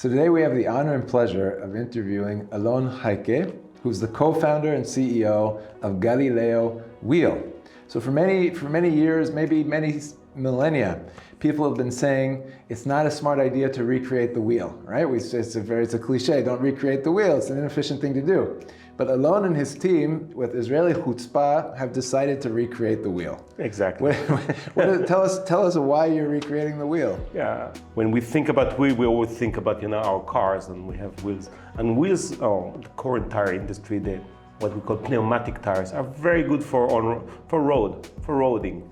So today we have the honor and pleasure of interviewing Alon Heike, who's the co-founder and CEO of Galileo TrakWheel. So for many years, maybe many millennia, people have been saying it's not a smart idea to recreate the wheel, right? It's a cliche, don't recreate the wheel, it's an inefficient thing to do. But Alon and his team, with Israeli chutzpah, have decided to recreate the wheel. Exactly. Tell us why you're recreating the wheel. Yeah. When we think about wheel, we always think about our cars, and we have wheels. And wheels, the current tire industry, what we call pneumatic tires, are very good for roading,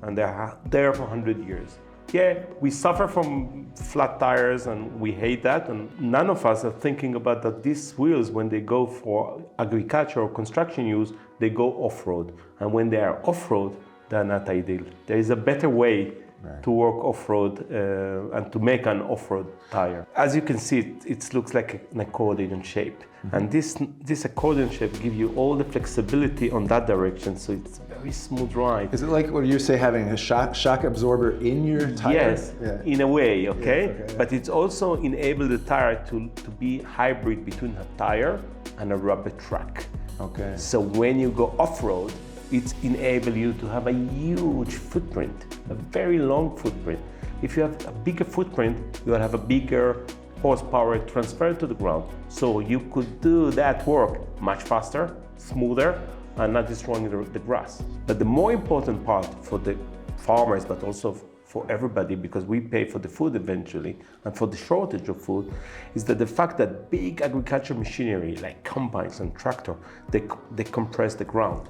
and they're there for 100 years. Yeah, we suffer from flat tires and we hate that, and none of us are thinking about that these wheels, when they go for agriculture or construction use, they go off-road. And when they are off-road, they're not ideal. There is a better way to work off-road and to make an off-road tire. As you can see, it looks like an accordion shape. And this accordion shape gives you all the flexibility on that direction, so it's very smooth ride. Is it like what you say, having a shock absorber in your tire? Yes, in a way, okay? But it's also enable the tire to be hybrid between a tire and a rubber track. Okay. So when you go off-road, it enables you to have a huge footprint, a very long footprint. If you have a bigger footprint, you will have a bigger horsepower transferred to the ground. So you could do that work much faster, smoother, and not destroying the grass. But the more important part for the farmers, but also for everybody, because we pay for the food eventually, and for the shortage of food, is that the fact that big agriculture machinery like combines and tractor, they compress the ground.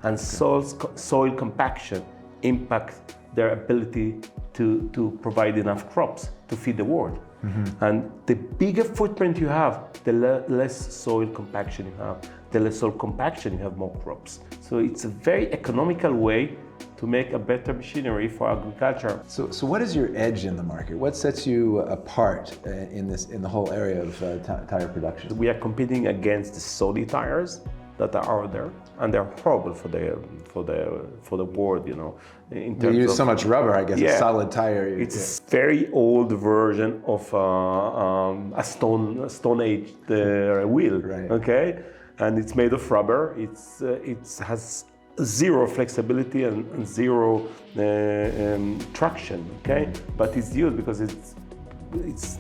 And soil compaction impacts their ability to provide enough crops to feed the world. And the bigger footprint you have, the less soil compaction you have. The less soil compaction, you have more crops. So it's a very economical way to make a better machinery for agriculture. So what is your edge in the market? What sets you apart in the whole area of tire production? We are competing against the solid tires that are out there, and they're horrible for the world, in terms you use of, so much rubber, I guess. A solid tire. It's a very old version of a stone age wheel. Right. Okay, and it's made of rubber. It has zero flexibility and zero traction. Okay, but it's used because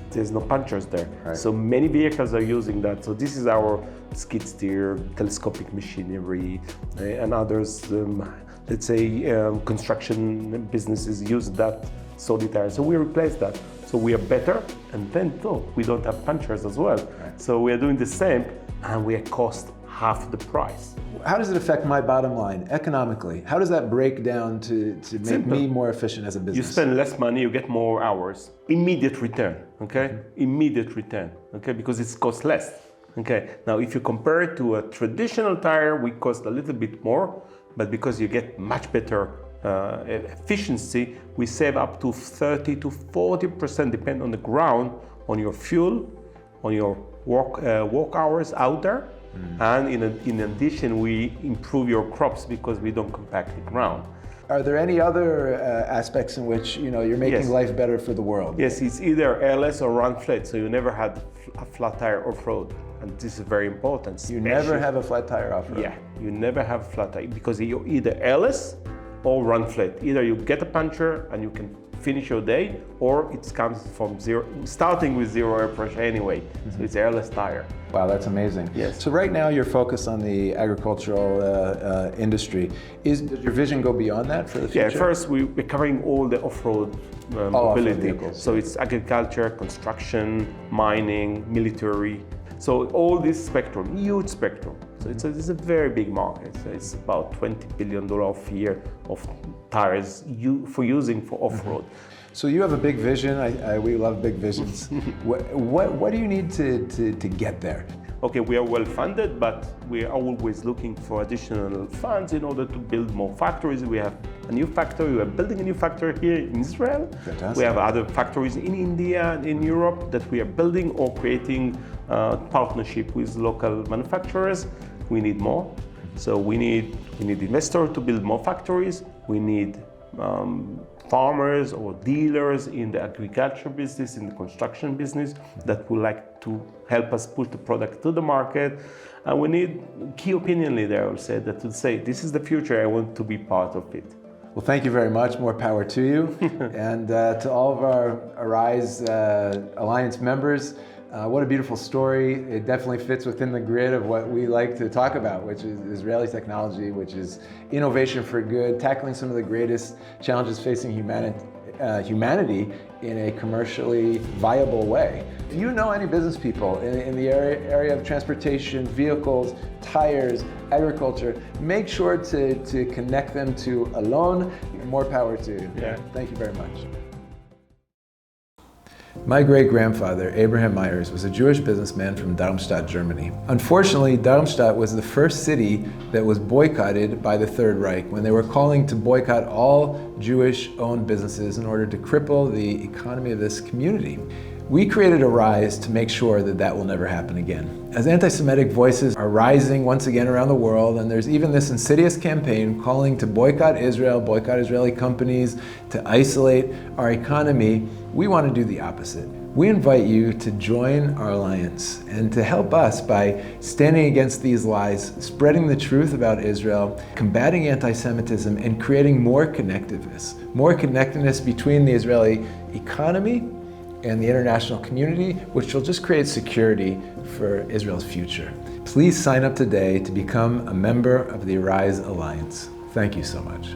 there's no punctures there. Right. So many vehicles are using that. So this is our skid steer, telescopic machinery, and others. Let's say construction businesses use that solid tire. So we replace that. So we are better, and then we don't have punctures as well. Right. So we are doing the same, and we cost half the price. How does it affect my bottom line economically? How does that break down to make me more efficient as a business? You spend less money, you get more hours. Immediate return, okay? Immediate return, okay? Because it costs less, okay? Now, if you compare it to a traditional tire, we cost a little bit more, but because you get much better efficiency, we save up to 30 to 40%, depending on the ground, on your fuel, on your walk hours out there. And in addition, we improve your crops because we don't compact the ground. Are there any other aspects in which you're making life better for the world? Yes, it's either airless or run flat, so you never had a flat tire off-road, and this is very important. You never have a flat tire off-road? Yeah, you never have a flat tire because you're either airless or run flat. Either you get a puncture and you can finish your day, or it comes from zero, starting with zero air pressure anyway. So it's airless tire. Wow, that's amazing. Yes. So right now you're focused on the agricultural industry. Does your vision go beyond that for the future? Yeah, first we're covering all the off-road mobility. So it's agriculture, construction, mining, military. So all this spectrum, huge spectrum. So it's a very big market. So it's about $20 billion a year of tires for using for off-road. So you have a big vision. We love big visions. What do you need to get there? Okay, we are well funded, but we are always looking for additional funds in order to build more factories. We have a new factory. We are building a new factory here in Israel. Fantastic. We have other factories in India and in Europe that we are building or creating partnership with local manufacturers. We need more. So we need investors to build more factories. We need farmers or dealers in the agriculture business, in the construction business, that would like to help us push the product to the market. And we need key opinion leader, I would say, that would say, this is the future, I want to be part of it. Well, thank you very much. More power to you. And to all of our Arise Alliance members, what a beautiful story. It definitely fits within the grid of what we like to talk about, which is Israeli technology, which is innovation for good, tackling some of the greatest challenges facing humanity in a commercially viable way. If you know any business people in the area of transportation, vehicles, tires, agriculture, make sure to connect them to Alon. More power to you. Yeah. Thank you very much. My great-grandfather, Abraham Myers, was a Jewish businessman from Darmstadt, Germany. Unfortunately, Darmstadt was the first city that was boycotted by the Third Reich when they were calling to boycott all Jewish-owned businesses in order to cripple the economy of this community. We created Arise to make sure that that will never happen again. As anti-Semitic voices are rising once again around the world, and there's even this insidious campaign calling to boycott Israel, boycott Israeli companies, to isolate our economy, we want to do the opposite. We invite you to join our alliance and to help us by standing against these lies, spreading the truth about Israel, combating anti-Semitism, and creating more connectedness between the Israeli economy and the international community, which will just create security for Israel's future. Please sign up today to become a member of the Arise Alliance. Thank you so much.